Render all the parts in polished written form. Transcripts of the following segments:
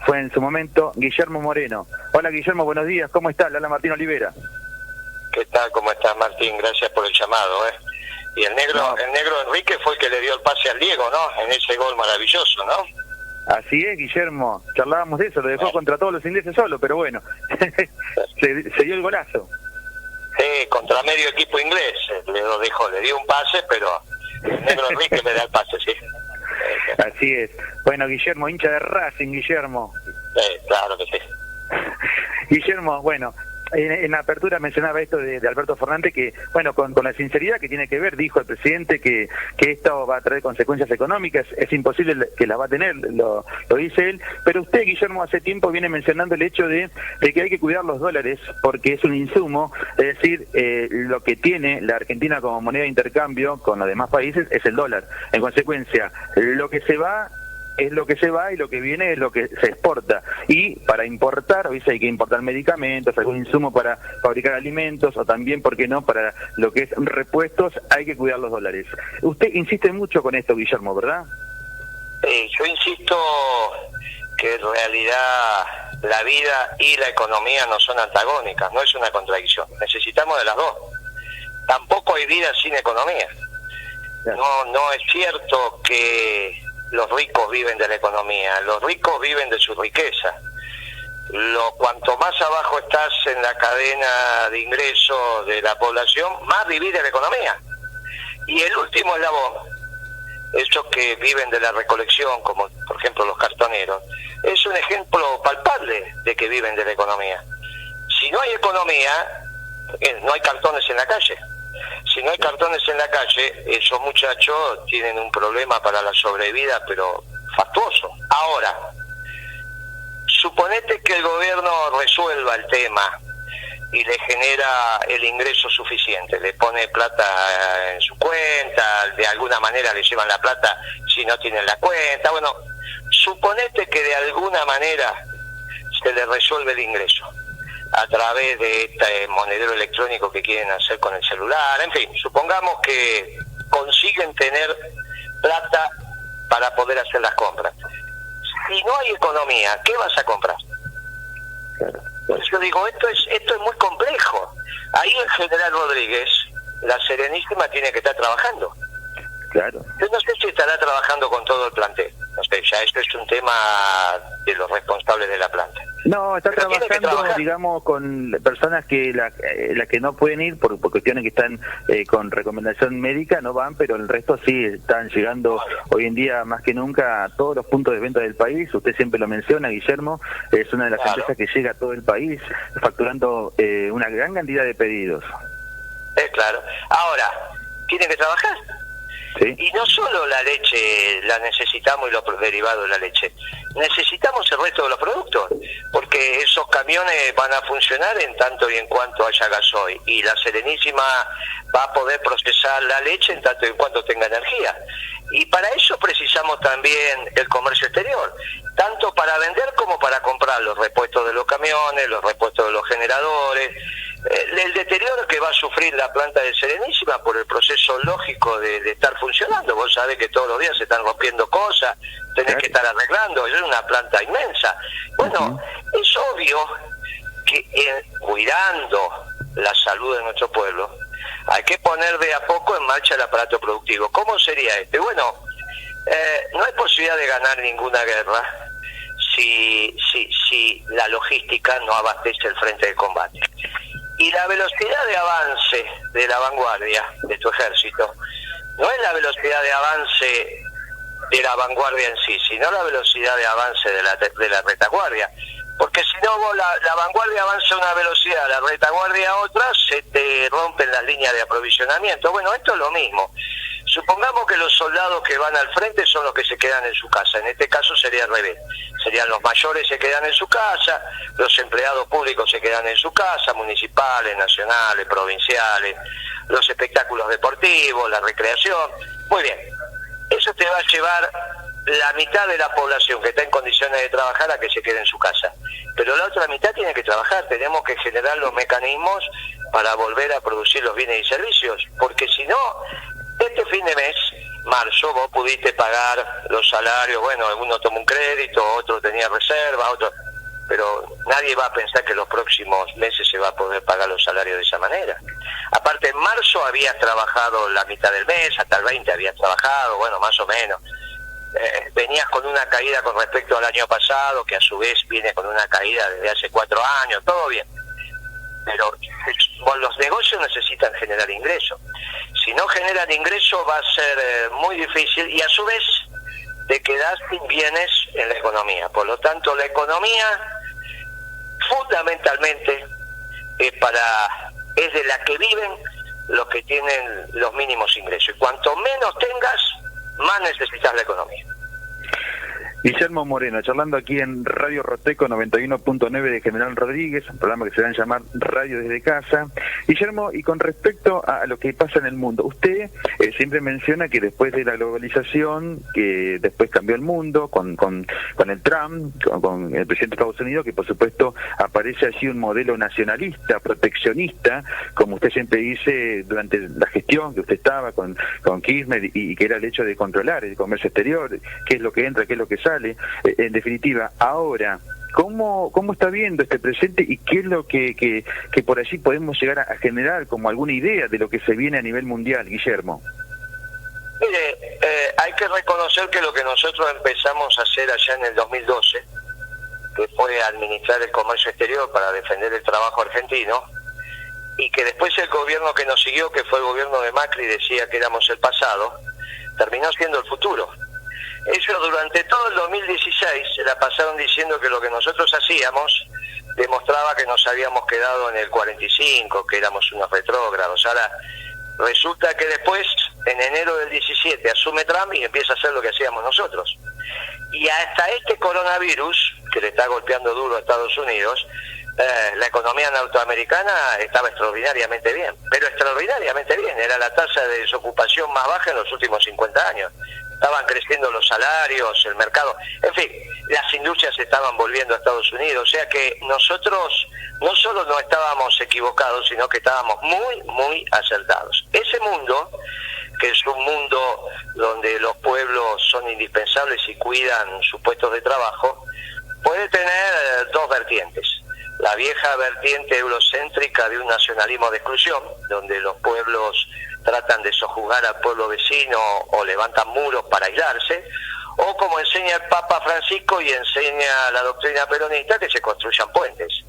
fue en su momento Guillermo Moreno. Hola Guillermo, buenos días, ¿cómo estás? Habla Martín Olivera. ¿Qué tal? ¿Cómo estás, Martín? Gracias por el llamado, ¿eh? Y el negro Enrique fue el que le dio el pase al Diego, ¿no? En ese gol maravilloso, ¿no? Así es, Guillermo, charlábamos de eso, lo dejó contra todos los ingleses solo, pero bueno, se dio el golazo. Sí, contra medio equipo inglés, le dio un pase, pero el negro Enrique le da el pase, sí. Así es. Bueno, Guillermo, hincha de Racing, Guillermo. Claro que sí. Guillermo, bueno, en la apertura mencionaba esto de Alberto Fernández, que, bueno, con la sinceridad que tiene que ver, dijo el presidente que esto va a traer consecuencias económicas, es imposible que las va a tener, lo dice él, pero usted, Guillermo, hace tiempo viene mencionando el hecho de que hay que cuidar los dólares, porque es un insumo, es decir, lo que tiene la Argentina como moneda de intercambio con los demás países es el dólar. En consecuencia, lo que se va es lo que se va y lo que viene es lo que se exporta. Y para importar, hoy hay que importar medicamentos, algún insumo para fabricar alimentos o también, ¿por qué no?, para lo que es repuestos, hay que cuidar los dólares. Usted insiste mucho con esto, Guillermo, ¿verdad? Yo insisto que en realidad la vida y la economía no son antagónicas, no es una contradicción. Necesitamos de las dos. Tampoco hay vida sin economía. No es cierto que los ricos viven de la economía, los ricos viven de su riqueza. Cuanto más abajo estás en la cadena de ingresos de la población, más vivís de la economía. Y el último eslabón, esos que viven de la recolección, como por ejemplo los cartoneros, es un ejemplo palpable de que viven de la economía. Si no hay economía, no hay cartones en la calle. Si no hay cartones en la calle, esos muchachos tienen un problema para la sobrevida, pero fastuoso. Ahora, suponete que el gobierno resuelva el tema y le genera el ingreso suficiente, le pone plata en su cuenta, de alguna manera le llevan la plata si no tienen la cuenta. Bueno, suponete que de alguna manera se le resuelve el ingreso a través de este monedero electrónico que quieren hacer con el celular, en fin, supongamos que consiguen tener plata para poder hacer las compras. Si no hay economía, ¿qué vas a comprar? Yo digo, esto es muy complejo. Ahí el general Rodríguez, la Serenísima, tiene que estar trabajando. Claro. Yo no sé si estará trabajando con todo el plantel. No sé, ya esto es un tema de los responsables de la planta. No, está trabajando, digamos, con personas que las que no pueden ir por cuestiones que están con recomendación médica, no van, pero el resto sí están llegando hoy en día más que nunca a todos los puntos de venta del país. Usted siempre lo menciona, Guillermo, es una de las empresas que llega a todo el país facturando una gran cantidad de pedidos. Claro. Ahora, tienen que trabajar. ¿Sí? Y no solo la leche la necesitamos y los derivados de la leche, necesitamos el resto de los productos, porque esos camiones van a funcionar en tanto y en cuanto haya gasoil, y la Serenísima va a poder procesar la leche en tanto y en cuanto tenga energía. Y para eso precisamos también el comercio exterior, tanto para vender como para comprar los repuestos de los camiones, los repuestos de los generadores, el deterioro que va a sufrir la planta de Serenísima por el proceso lógico de estar funcionando. Vos sabés que todos los días se están rompiendo cosas, tenés que estar arreglando, es una planta inmensa. Bueno, es obvio que cuidando la salud de nuestro pueblo, hay que poner de a poco en marcha el aparato productivo. ¿Cómo sería este? Bueno, no hay posibilidad de ganar ninguna guerra si la logística no abastece el frente de combate. Y la velocidad de avance de la vanguardia de tu ejército no es la velocidad de avance de la vanguardia en sí, sino la velocidad de avance de la retaguardia. Porque si no, vos la vanguardia avanza a una velocidad, la retaguardia a otra, se te rompen las líneas de aprovisionamiento. Bueno, esto es lo mismo. Supongamos que los soldados que van al frente son los que se quedan en su casa. En este caso sería al revés. Serían los mayores se quedan en su casa, los empleados públicos se quedan en su casa, municipales, nacionales, provinciales, los espectáculos deportivos, la recreación. Muy bien. Eso te va a llevar la mitad de la población que está en condiciones de trabajar a que se quede en su casa. Pero la otra mitad tiene que trabajar. Tenemos que generar los mecanismos para volver a producir los bienes y servicios. Porque si no, este fin de mes marzo vos pudiste pagar los salarios, bueno, alguno tomó un crédito, otro tenía reserva. a otro, pero nadie va a pensar que los próximos meses se va a poder pagar los salarios de esa manera. Aparte, en marzo habías trabajado la mitad del mes, hasta el 20 habías trabajado, bueno, más o menos. Venías con una caída con respecto al año pasado, que a su vez viene con una caída desde hace 4 años, todo bien. Pero los negocios necesitan generar ingresos. Si no generan ingresos va a ser muy difícil y a su vez te quedás sin bienes en la economía. Por lo tanto, la economía fundamentalmente es de la que viven los que tienen los mínimos ingresos. Y cuanto menos tengas, más necesitas la economía. Guillermo Moreno, charlando aquí en Radio Roteco 91.9 de General Rodríguez, un programa que se va a llamar Radio desde Casa. Guillermo, y con respecto a lo que pasa en el mundo, usted siempre menciona que después de la globalización, que después cambió el mundo con el Trump, con el presidente de Estados Unidos, que por supuesto aparece allí un modelo nacionalista, proteccionista, como usted siempre dice durante la gestión que usted estaba con Kirchner, y que era el hecho de controlar el comercio exterior, qué es lo que entra, qué es lo que sale. En definitiva, ahora, ¿cómo está viendo este presente y qué es lo que por allí podemos llegar a generar como alguna idea de lo que se viene a nivel mundial, Guillermo? Mire, hay que reconocer que lo que nosotros empezamos a hacer allá en el 2012, que fue administrar el comercio exterior para defender el trabajo argentino, y que después el gobierno que nos siguió, que fue el gobierno de Macri, decía que éramos el pasado, terminó siendo el futuro. Ellos durante todo el 2016 se la pasaron diciendo que lo que nosotros hacíamos demostraba que nos habíamos quedado en el 45, que éramos unos retrógrados. Ahora, resulta que después, en enero del 17, asume Trump y empieza a hacer lo que hacíamos nosotros. Y hasta este coronavirus, que le está golpeando duro a Estados Unidos, la economía norteamericana estaba extraordinariamente bien, pero extraordinariamente bien. Era la tasa de desocupación más baja en los últimos 50 años. Estaban creciendo los salarios, el mercado, en fin, las industrias se estaban volviendo a Estados Unidos, o sea que nosotros no solo no estábamos equivocados, sino que estábamos muy, muy acertados. Ese mundo, que es un mundo donde los pueblos son indispensables y cuidan sus puestos de trabajo, puede tener dos vertientes. La vieja vertiente eurocéntrica de un nacionalismo de exclusión, donde los pueblos tratan de sojuzgar al pueblo vecino o levantan muros para aislarse, o como enseña el Papa Francisco y enseña la doctrina peronista, que se construyan puentes.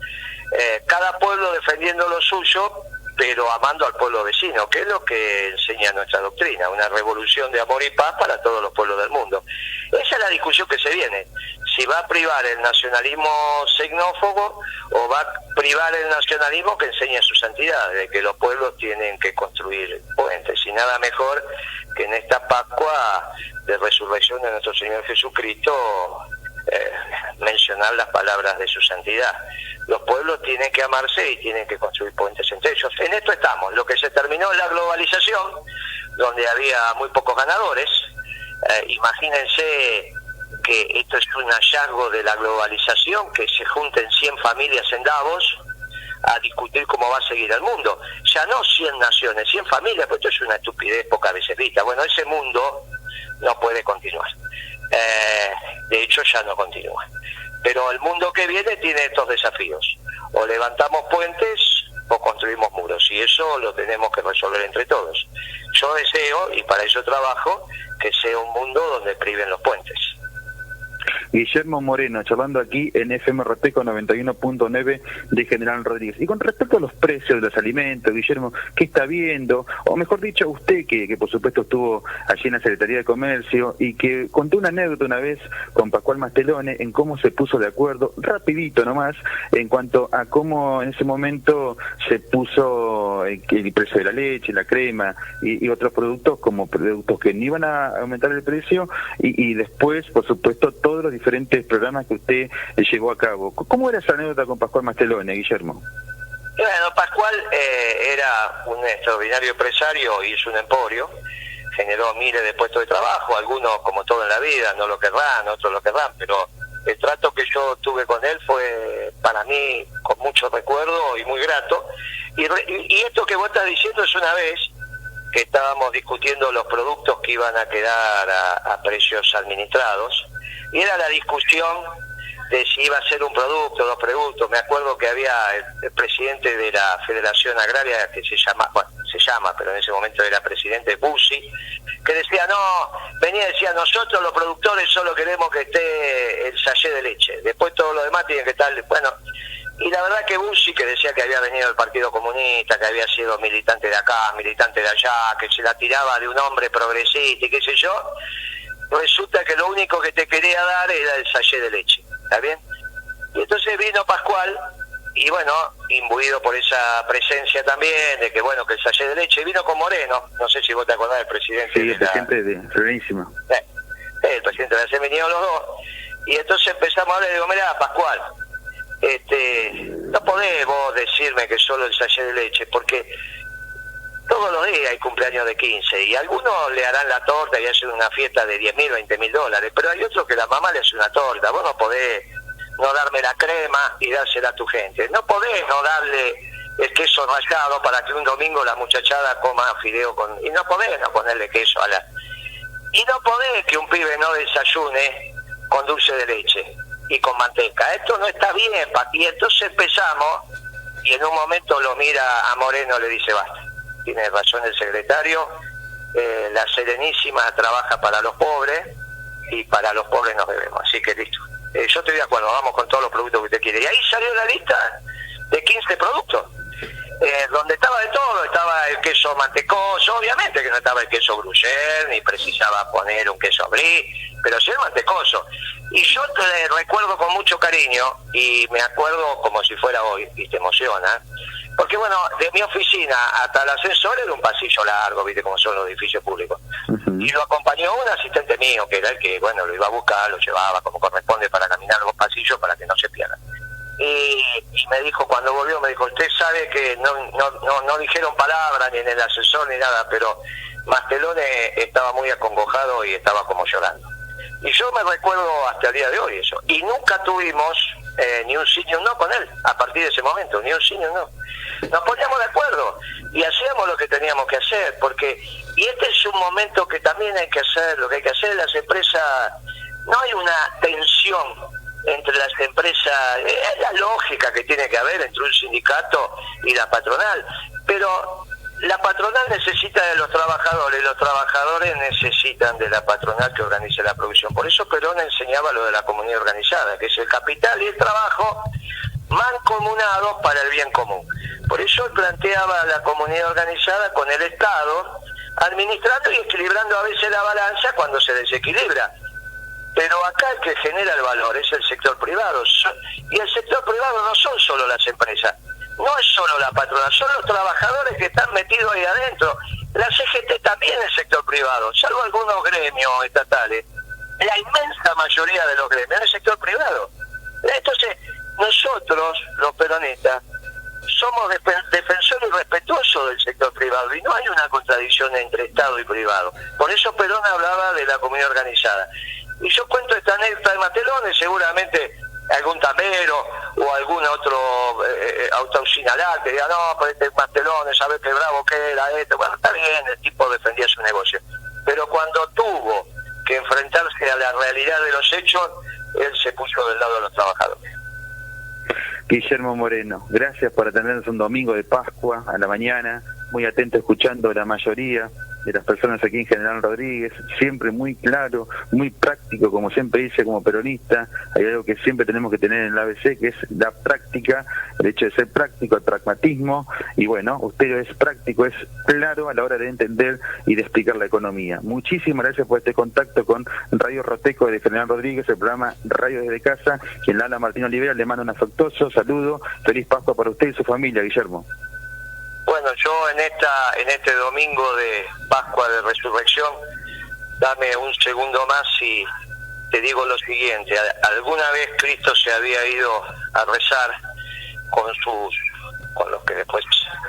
Cada pueblo defendiendo lo suyo, pero amando al pueblo vecino, que es lo que enseña nuestra doctrina, una revolución de amor y paz para todos los pueblos del mundo. Esa es la discusión que se viene. Si va a privar el nacionalismo xenófobo o va a privar el nacionalismo que enseña su santidad, de que los pueblos tienen que construir puentes. Y nada mejor que en esta Pascua de resurrección de nuestro Señor Jesucristo mencionar las palabras de su santidad. Los pueblos tienen que amarse y tienen que construir puentes entre ellos. En esto estamos. Lo que se terminó es la globalización, donde había muy pocos ganadores. Imagínense que esto es un hallazgo de la globalización, que se junten 100 familias en Davos a discutir cómo va a seguir el mundo. Ya no 100 naciones, 100 familias, pues esto es una estupidez pocas veces vista. Bueno, ese mundo no puede continuar. De hecho, ya no continúa. Pero el mundo que viene tiene estos desafíos. O levantamos puentes o construimos muros. Y eso lo tenemos que resolver entre todos. Yo deseo, y para eso trabajo, que sea un mundo donde priven los puentes. Guillermo Moreno, charlando aquí en FM Roteco 91.9 de General Rodríguez. Y con respecto a los precios de los alimentos, Guillermo, ¿qué está viendo? O mejor dicho, usted que por supuesto estuvo allí en la Secretaría de Comercio y que contó una anécdota una vez con Pascual Mastelone en cómo se puso de acuerdo, rapidito nomás, en cuanto a cómo en ese momento se puso el precio de la leche, la crema y otros productos como productos que no iban a aumentar el precio y después, por supuesto, todos los diferentes programas que usted llevó a cabo. ¿Cómo era esa anécdota con Pascual Mastelone, Guillermo? Bueno, Pascual era un extraordinario empresario, hizo un emporio, generó miles de puestos de trabajo, algunos, como todo en la vida, no lo querrán, otros lo querrán, pero el trato que yo tuve con él fue para mí con mucho recuerdo y muy grato. Y esto que vos estás diciendo es una vez que estábamos discutiendo los productos que iban a quedar a precios administrados, y era la discusión de si iba a ser un producto, dos productos. Me acuerdo que había el presidente de la Federación Agraria, que se llama, pero en ese momento era presidente Bussi, que decía, venía y decía, nosotros los productores solo queremos que esté el sachet de leche, después todo lo demás tiene que estar, bueno. Y la verdad que Bussi, que decía que había venido del Partido Comunista, que había sido militante de acá, militante de allá, que se la tiraba de un hombre progresista y qué sé yo, resulta que lo único que te quería dar era el sachet de leche, ¿está bien? Y entonces vino Pascual, y bueno, imbuido por esa presencia también, de que bueno, que el sachet de leche, vino con Moreno, no sé si vos te acordás del presidente. Sí, el presidente de Florenísimo. El presidente de la CEM, vinieron los dos, y entonces empezamos a hablar, y digo, mirá, Pascual, no podés vos decirme que solo el sachet de leche, porque todos los días hay cumpleaños de 15 y algunos le harán la torta y hacen una fiesta de $10.000, $20.000, pero hay otros que la mamá le hace una torta. Vos no podés no darme la crema y dársela a tu gente, no podés no darle el queso rallado para que un domingo la muchachada coma fideo y no podés no ponerle queso y no podés que un pibe no desayune con dulce de leche y con manteca. Esto no está bien, y entonces empezamos, y en un momento lo mira a Moreno y le dice, basta, tiene razón el secretario, la Serenísima trabaja para los pobres, y para los pobres nos debemos, así que listo. Yo estoy de acuerdo, vamos con todos los productos que usted quiere. Y ahí salió la lista de 15 productos, donde estaba de todo, estaba el queso mantecoso, obviamente que no estaba el queso gruyère, ni precisaba poner un queso brie, pero sí el mantecoso. Y yo te recuerdo con mucho cariño, y me acuerdo como si fuera hoy, y te emociona, porque bueno, de mi oficina hasta el ascensor era un pasillo largo, viste cómo son los edificios públicos. Y lo acompañó un asistente mío, que era el que, bueno, lo iba a buscar, lo llevaba como corresponde para caminar los pasillos para que no se pierda. Y me dijo, cuando volvió, me dijo, usted sabe que no dijeron palabras ni en el ascensor ni nada, pero Mastelone estaba muy acongojado y estaba como llorando. Y yo me recuerdo hasta el día de hoy eso. Y nunca tuvimos ni un sí ni un no con él, a partir de ese momento, ni un sí ni un no. Nos poníamos de acuerdo y hacíamos lo que teníamos que hacer, y este es un momento que también hay que hacer, lo que hay que hacer en las empresas. No hay una tensión entre las empresas, es la lógica que tiene que haber entre un sindicato y la patronal, pero la patronal necesita de los trabajadores, los trabajadores necesitan de la patronal que organice la producción. Por eso Perón enseñaba lo de la comunidad organizada, que es el capital y el trabajo mancomunados para el bien común. Por eso él planteaba la comunidad organizada con el Estado, administrando y equilibrando a veces la balanza cuando se desequilibra. Pero acá el que genera el valor es el sector privado, y el sector privado no son solo las empresas, no es solo la patronal, son los trabajadores que están metidos ahí adentro. La CGT también es sector privado, salvo algunos gremios estatales. La inmensa mayoría de los gremios es sector privado. Entonces, nosotros, los peronistas, somos defensores y respetuosos del sector privado, y no hay una contradicción entre Estado y privado. Por eso Perón hablaba de la comunidad organizada. Y yo cuento esta anécdota de Mastelone, seguramente algún tamero o algún otro autoauxinalar que diga, no, pues este Mastelone, ¿sabes qué bravo que era esto? Bueno, está bien, el tipo defendía su negocio. Pero cuando tuvo que enfrentarse a la realidad de los hechos, él se puso del lado de los trabajadores. Guillermo Moreno, gracias por atendernos un domingo de Pascua a la mañana, muy atento escuchando la mayoría de las personas aquí en General Rodríguez, siempre muy claro, muy práctico, como siempre dice, como peronista. Hay algo que siempre tenemos que tener en el ABC, que es la práctica, el hecho de ser práctico, el pragmatismo, y bueno, usted es práctico, es claro a la hora de entender y de explicar la economía. Muchísimas gracias por este contacto con Radio Roteco de General Rodríguez, el programa Radio Desde Casa, quien la habla Martín Olivera, le mando un afectuoso saludo, feliz Pascua para usted y su familia, Guillermo. Bueno, yo en este domingo de Pascua de Resurrección, dame un segundo más y te digo lo siguiente. Alguna vez Cristo se había ido a rezar con los que después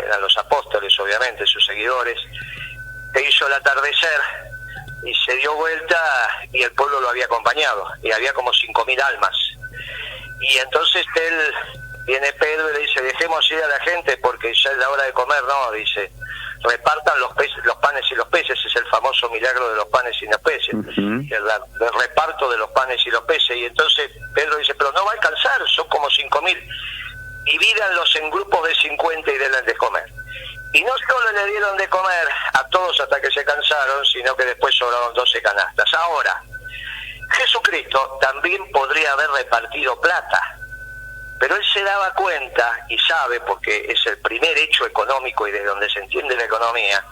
eran los apóstoles, obviamente, sus seguidores. Se hizo el atardecer y se dio vuelta y el pueblo lo había acompañado, y había como 5.000 almas. Y entonces viene Pedro y le dice, dejemos ir a la gente porque ya es la hora de comer. No, dice, repartan los panes y los peces, es el famoso milagro de los panes y los peces, el reparto de los panes y los peces, y entonces Pedro dice, pero no va a alcanzar, son como 5.000, divídanlos en grupos de 50 y denles de comer. Y no solo le dieron de comer a todos hasta que se cansaron, sino que después sobraron 12 canastas. Ahora, Jesucristo también podría haber repartido plata, pero él se daba cuenta y sabe, porque es el primer hecho económico y de donde se entiende la economía,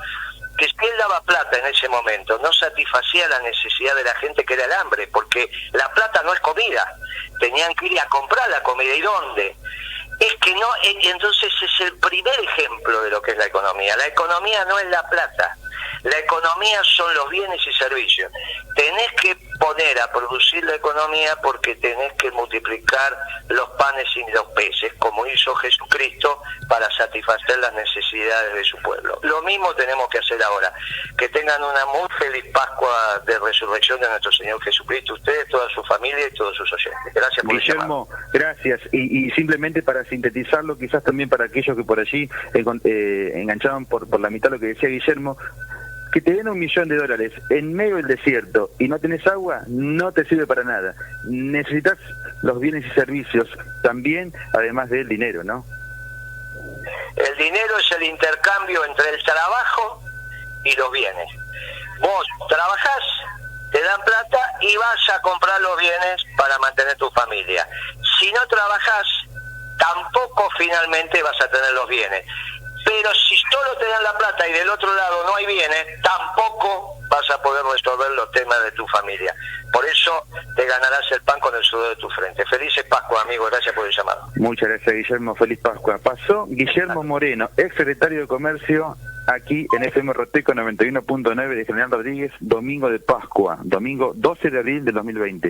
que si él daba plata en ese momento no satisfacía la necesidad de la gente, que era el hambre, porque la plata no es comida, tenían que ir a comprar la comida. ¿Y dónde? Es que no, entonces es el primer ejemplo de lo que es la economía. La economía no es la plata, la economía son los bienes y servicios. Tenés que poner a producir la economía porque tenés que multiplicar los panes y los peces, como hizo Jesucristo para satisfacer las necesidades de su pueblo. Lo mismo tenemos que hacer ahora. Que tengan una muy feliz Pascua de Resurrección de nuestro Señor Jesucristo, ustedes, toda su familia y todos sus oyentes. Gracias por Guillermo, gracias. Y simplemente para sintetizarlo, quizás también para aquellos que por allí enganchaban por la mitad lo que decía Guillermo, que te den $1 millón en medio del desierto y no tenés agua, no te sirve para nada. Necesitas los bienes y servicios también, además del dinero, ¿no? El dinero es el intercambio entre el trabajo y los bienes. Vos trabajás, te dan plata y vas a comprar los bienes para mantener tu familia. Si no trabajás, tampoco finalmente vas a tener los bienes. Pero si solo te dan la plata y del otro lado no hay bienes, tampoco vas a poder resolver los temas de tu familia. Por eso te ganarás el pan con el sudor de tu frente. Felices Pascua, amigo. Gracias por el llamado. Muchas gracias, Guillermo. Feliz Pascua. Pasó Guillermo Moreno, ex secretario de Comercio, aquí en FM Roteco 91.9 de General Rodríguez, domingo de Pascua, domingo 12 de abril de 2020.